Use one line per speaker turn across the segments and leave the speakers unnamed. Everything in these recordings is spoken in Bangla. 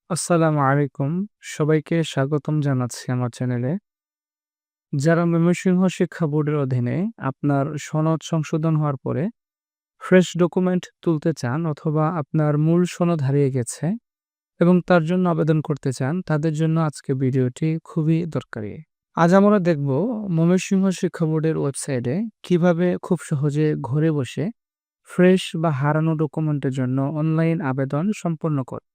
আসসালামু আলাইকুম। সবাইকে স্বাগতম জানাচ্ছি আমার চ্যানেলে। যারা ময়মনসিংহ শিক্ষা বোর্ডের অধীনে আপনার সনদ সংশোধন হওয়ার পরে ফ্রেশ ডকুমেন্ট তুলতে চান অথবা আপনার মূল সনদ হারিয়ে গেছে এবং তার জন্য আবেদন করতে চান, তাদের জন্য আজকে ভিডিওটি খুবই দরকারি। আজ আমরা দেখব ময়মনসিংহ শিক্ষা বোর্ডের ওয়েবসাইটে কিভাবে খুব সহজে ঘরে বসে ফ্রেশ বা হারানো ডকুমেন্টের জন্য অনলাইন আবেদন সম্পন্ন করবেন।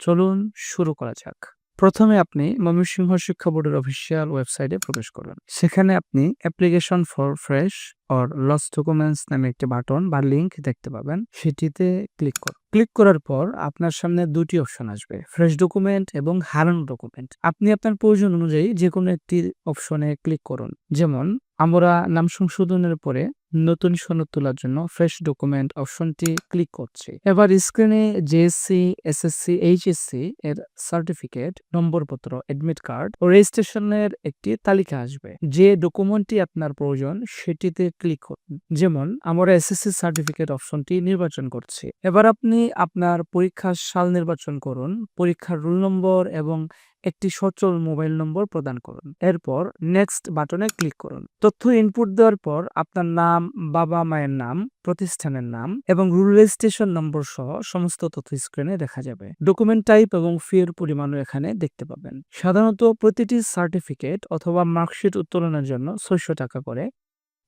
চলুন শুরু করা যাক। প্রথমে আপনি ময়মনসিংহ শিক্ষা বোর্ডের অফিসিয়াল ওয়েবসাইটে প্রবেশ করুন। সেখানে আপনি application for fresh or lost documents নামে একটি বাটন বা লিংক দেখতে পাবেন। সেটিতে ক্লিক করুন। ক্লিক করার পর আপনার সামনে দুটি অপশন আসবে, ফ্রেশ ডকুমেন্ট এবং হারানো ডকুমেন্ট। আপনি আপনার প্রয়োজন অনুযায়ী যে কোনো একটি অপশনে ক্লিক করুন। যেমন আমরা নাম সংশোধনের পরে নতুন সনদ তোলার জন্য ফ্রেশ ডকুমেন্ট অপশনটি ক্লিক করছি। এবার স্ক্রিনে জেএসসি, এসএসসি, এইচএসসি এর সার্টিফিকেট, নম্বরপত্র, অ্যাডমিট কার্ড ও রেজিস্ট্রেশনের একটি তালিকা আসবে। যে ডকুমেন্টটি আপনার প্রয়োজন সেটিতে ক্লিক করুন। যেমন আমরা এসএসসি সার্টিফিকেট অপশনটি নির্বাচন করছি। এবার আপনি আপনার পরীক্ষার সাল নির্বাচন করুন, পরীক্ষার রোল নম্বর এবং একটি সচল মোবাইল নম্বর প্রদান করুন। এরপর নেক্সট বাটনে ক্লিক করুন। তথ্য ইনপুট দেওয়ার পর আপনার নাম, বাবা মায়ের নাম, প্রতিষ্ঠানের নাম এবং রুল রেজিস্ট্রেশন নম্বর সহ সমস্ত তথ্য স্ক্রিনে দেখা যাবে। ডকুমেন্ট টাইপ এবং ফি এর পরিমাণও এখানে দেখতে পাবেন। সাধারণত প্রতিটি সার্টিফিকেট অথবা মার্কশিট উত্তোলনের জন্য ৬০০ টাকা করে,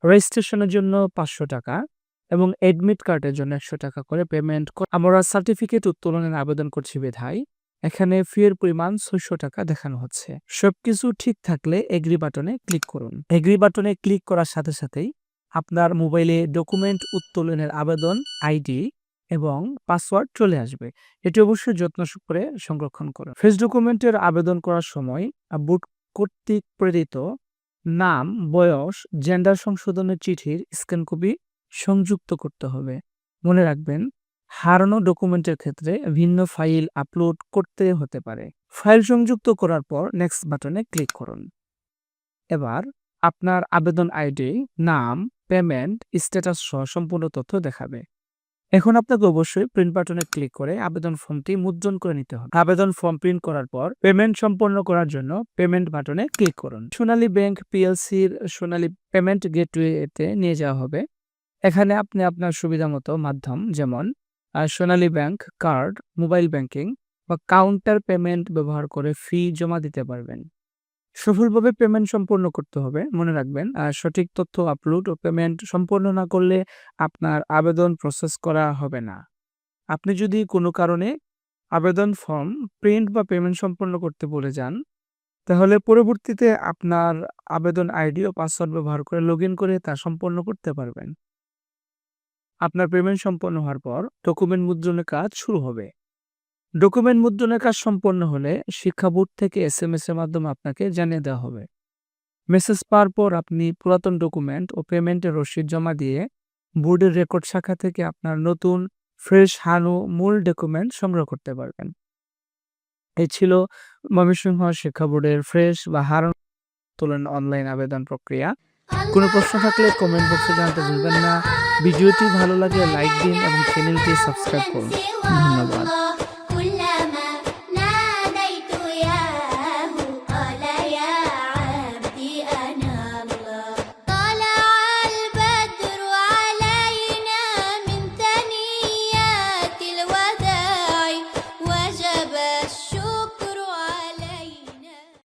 রেজিস্ট্রেশনের জন্য ৫০০ টাকা এবং এডমিট কার্ডের জন্য ১০০ টাকা করে পেমেন্ট। আমরা সার্টিফিকেট উত্তোলনের আবেদন করছি বিধায় এখানে ফি এর পরিমাণ ৬০০ টাকা দেখানো হচ্ছে। সবকিছু ঠিক থাকলে এগ্রি বাটনে ক্লিক করুন। এগ্রি বাটনে ক্লিক করার সাথে সাথেই আপনার মোবাইলে ডকুমেন্ট উত্তোলনের আবেদন আইডি এবং পাসওয়ার্ড চলে আসবে। এটি অবশ্যই যত্ন করে সংরক্ষণ করুন। ফ্রেশ ডকুমেন্টের আবেদন করার সময় বোর্ড কর্তৃক প্রেরিত নাম, বয়স, জেন্ডার সংশোধনের চিঠির স্ক্যান কপি সংযুক্ত করতে হবে। মনে রাখবেন, হারানো ডকুমেন্টের ক্ষেত্রে ভিন্ন ফাইল আপলোড করতে হতে পারে। ফাইল সংযুক্ত করার পর নেক্সট বাটনে ক্লিক করুন। এবার আপনার আবেদন আইডি, নাম, পেমেন্ট স্ট্যাটাস সহ সম্পূর্ণ তথ্য দেখাবে। এখন আপনাকে অবশ্যই প্রিন্ট বাটনে ক্লিক করে আবেদন ফর্মটি মুদ্রণ করে নিতে হবে। আবেদন ফর্ম প্রিন্ট করার পর পেমেন্ট সম্পন্ন করার জন্য পেমেন্ট বাটনে ক্লিক করুন। সোনালী ব্যাংক পিএলসির সোনালী পেমেন্ট গেটওয়েতে নিয়ে যাওয়া হবে। এখানে আপনি আপনার সুবিধামতো মাধ্যম, যেমন সোনালী ব্যাংক, কার্ড, মোবাইল ব্যাংকিং বা কাউন্টার পেমেন্ট ব্যবহার করে ফি জমা দিতে পারবেন। সফলভাবে পেমেন্ট সম্পন্ন করতে হবে। মনে রাখবেন, সঠিক তথ্য আপলোড ও পেমেন্ট সম্পন্ন না করলে আপনার আবেদন প্রসেস করা হবে না। আপনি যদি কোনো কারণে আবেদন ফর্ম প্রিন্ট বা পেমেন্ট সম্পন্ন করতে ভুলে যান, তাহলে পরবর্তীতে আপনার আবেদন আইডি ও পাসওয়ার্ড ব্যবহার করে লগইন করে তা সম্পন্ন করতে পারবেন। আপনার পেমেন্ট সম্পন্ন হওয়ার পর ডকুমেন্ট মুদ্রণের কাজ শুরু হবে। ডকুমেন্ট মুদ্রণের কাজ সম্পন্ন হলে শিক্ষা বোর্ড থেকে এসএমএস এর মাধ্যমে আপনাকে জানিয়ে দেওয়া হবে। মেসেজ পাওয়ার পর আপনি পুরাতন ডকুমেন্ট ও পেমেন্টের রসিদ জমা দিয়ে বোর্ডের রেকর্ড শাখা থেকে আপনার নতুন ফ্রেশ হানো মূল ডকুমেন্ট সংগ্রহ করতে পারবেন। এই ছিল ময়মনসিংহ শিক্ষা বোর্ডের ফ্রেশ বা হারানো তোলেন অনলাইন আবেদন প্রক্রিয়া। কোনো প্রশ্ন থাকলে কমেন্ট বক্সে জানাতে ভুলবেন না। ভিডিওটি ভালো লাগলে লাইক দিন এবং চ্যানেলটি সাবস্ক্রাইব করুন। ধন্যবাদ।